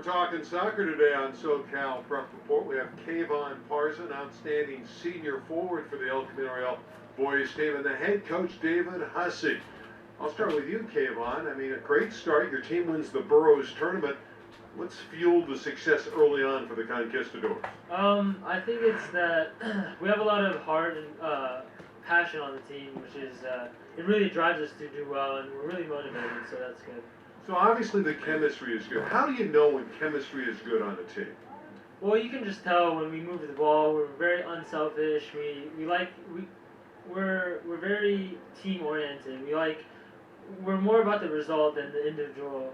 We're talking soccer today on SoCal Prep Report. We have Kayvon Parsa, an outstanding senior forward for the El Camino Real boys team, and the head coach, David Hussey. I'll start with you, Kayvon. I mean, a great start. Your team wins the Burroughs tournament. What's fueled the success early on for the Conquistadors? I think it's that we have a lot of heart and passion on the team, which is it really drives us to do well, and we're really motivated, so that's good. So obviously the chemistry is good. How do you know when chemistry is good on a team? Well, you can just tell when we move the ball. We're very unselfish. We're very team oriented. We're more about the result than the individual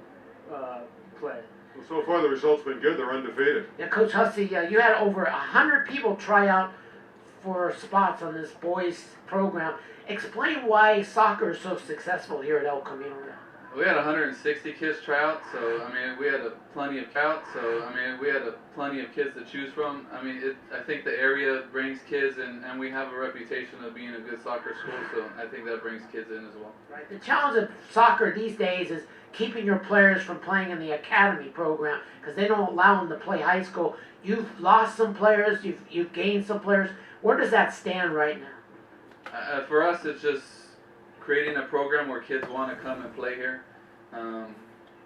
play. Well, so far the results have been good. They're undefeated. Yeah, Coach Hussey, you had over 100 people try out for spots on this boys program. Explain why soccer is so successful here at El Camino. We had 160 kids try out, so I mean we had plenty of kids to choose from. I mean, I think the area brings kids, and we have a reputation of being a good soccer school, so I think that brings kids in as well. Right. The challenge of soccer these days is keeping your players from playing in the academy program because they don't allow them to play high school. You've lost some players, you've gained some players. Where does that stand right now? For us, it's just creating a program where kids want to come and play here.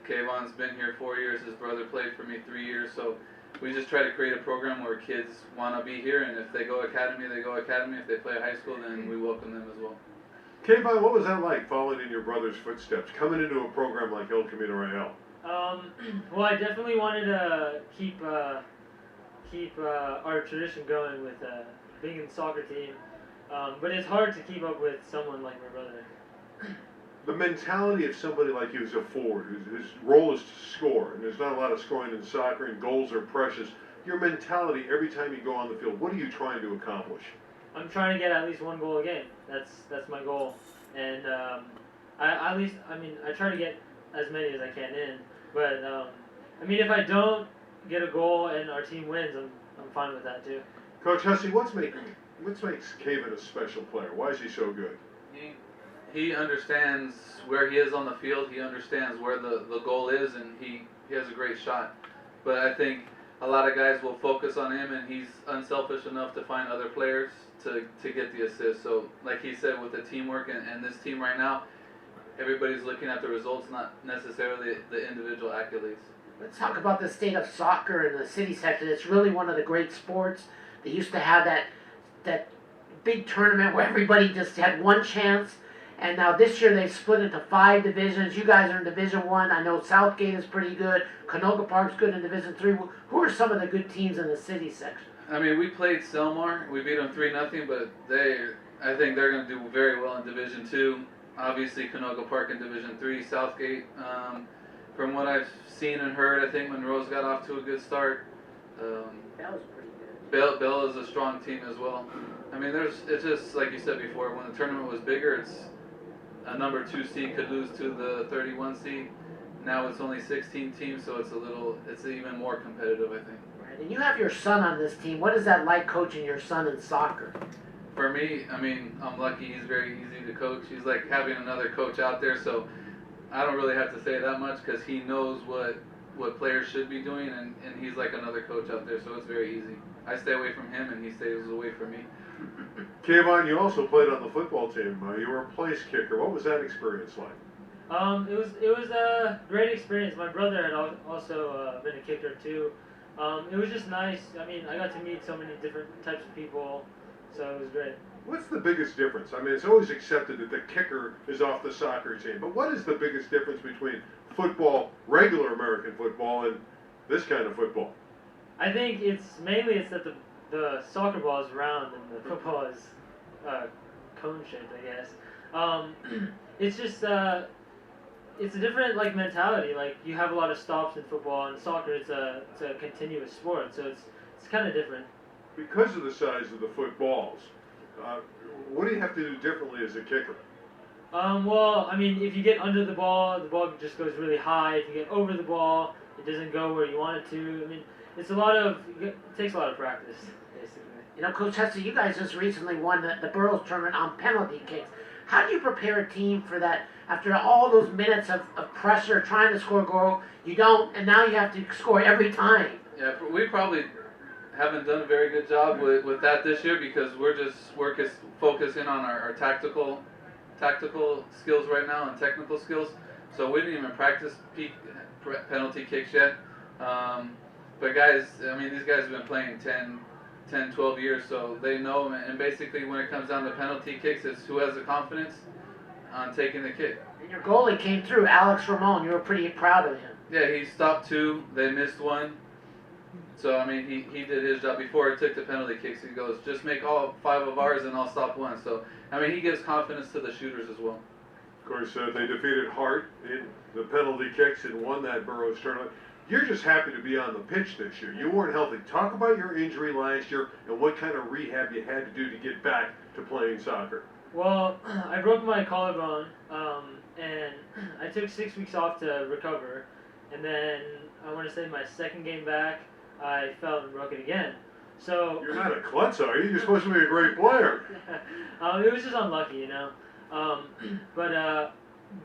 Kayvon's been here 4 years. His brother played for me 3 years. So we just try to create a program where kids want to be here, and if they go academy, they go academy. If they play high school, then we welcome them as well. Kayvon, what was that like, following in your brother's footsteps, coming into a program like El Camino Real? Well, I definitely wanted to keep our tradition going with being in the soccer team. But it's hard to keep up with someone like my brother. The mentality of somebody like you who's a forward, whose role is to score, and there's not a lot of scoring in soccer, and goals are precious. Your mentality every time you go on the field, what are you trying to accomplish? I'm trying to get at least one goal a game. That's my goal, and I try to get as many as I can in. But I mean, if I don't get a goal and our team wins, I'm fine with that too. Coach Hussey, what makes Kayvon a special player? Why is he so good? He understands where he is on the field. He understands where the goal is, and he has a great shot. But I think a lot of guys will focus on him, and he's unselfish enough to find other players to get the assist. So like he said, with the teamwork and this team right now, everybody's looking at the results, not necessarily the individual accolades. Let's talk about the state of soccer in the city section. It's really one of the great sports. They used to have that big tournament where everybody just had one chance. And now this year they've split into 5 divisions. You guys are in Division 1. I know Southgate is pretty good. Canoga Park's good in Division 3. Who are some of the good teams in the city section? I mean, we played Selmar. We beat them 3-0, but I think they're going to do very well in Division 2. Obviously, Canoga Park in Division 3. Southgate, from what I've seen and heard, I think Monroe's got off to a good start. Bell's pretty good. Bell is a strong team as well. I mean, it's just like you said before. When the tournament was bigger, it's a number 2 seed could lose to the 31 seed. Now it's only 16 teams, so it's even more competitive, I think. Right, and you have your son on this team. What is that like coaching your son in soccer? For me, I mean, I'm lucky. He's very easy to coach. He's like having another coach out there, so I don't really have to say that much because he knows what players should be doing, and he's like another coach out there, so it's very easy. I stay away from him, and he stays away from me. Kayvon, you also played on the football team. You were a place kicker. What was that experience like? It was a great experience. My brother had also been a kicker too. It was just nice. I mean, I got to meet so many different types of people, so it was great. What's the biggest difference? I mean, it's always accepted that the kicker is off the soccer team, but what is the biggest difference between football, regular American football, and this kind of football? I think it's that the soccer ball is round and the football is cone-shaped, I guess. It's just it's a different mentality. Like, you have a lot of stops in football, and soccer it's a continuous sport, so it's kind of different. Because of the size of the footballs, what do you have to do differently as a kicker? Well, I mean, if you get under the ball just goes really high. If you get over the ball, it doesn't go where you want it to. I mean, it takes a lot of practice, basically. You know, Coach Hussey, you guys just recently won the Burroughs tournament on penalty kicks. How do you prepare a team for that after all those minutes of pressure trying to score a goal? You don't, and now you have to score every time. Yeah, we probably haven't done a very good job with that this year because we're just focusing on our tactical skills right now and technical skills. So we didn't even practice penalty kicks yet. But guys, I mean, these guys have been playing 10, 12 years, so they know. And basically, when it comes down to penalty kicks, it's who has the confidence on taking the kick. And your goalie came through, Alex Ramon. You were pretty proud of him. Yeah, he stopped 2. They missed 1. So, I mean, he did his job before he took the penalty kicks. He goes, just make all 5 of ours and I'll stop 1. So, I mean, he gives confidence to the shooters as well. Of course, they defeated Hart in the penalty kicks and won that Burroughs tournament. You're just happy to be on the pitch this year. You weren't healthy. Talk about your injury last year and what kind of rehab you had to do to get back to playing soccer. Well, I broke my collarbone, and I took 6 weeks off to recover. And then I want to say my second game back, I fell and broke it again. So You're not a klutz, are you? You're supposed to be a great player. it was just unlucky, you know. But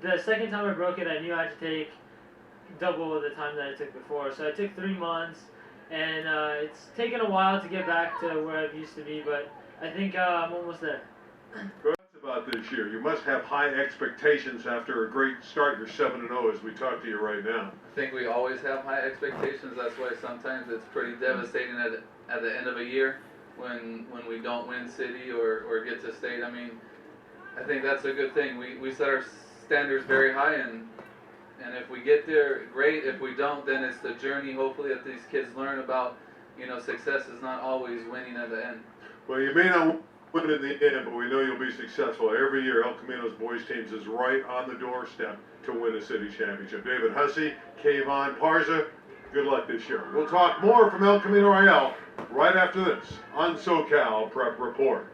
the second time I broke it, I knew I had to take double the time that I took before. So I took 3 months, and it's taken a while to get back to where I used to be, but I think I'm almost there. What's about this year? You must have high expectations after a great start. You're 7-0 as we talk to you right now. I think we always have high expectations. That's why sometimes it's pretty devastating at the end of a year when we don't win city or get to state. I mean, I think that's a good thing. We set our standards very high, and if we get there, great. If we don't, then it's the journey, hopefully, that these kids learn about. You know, success is not always winning at the end. Well, you may not win in the end, but we know you'll be successful. Every year, El Camino's boys teams is right on the doorstep to win a city championship. David Hussey, Kayvon Parsa, good luck this year. We'll talk more from El Camino Royale right after this on SoCal Prep Report.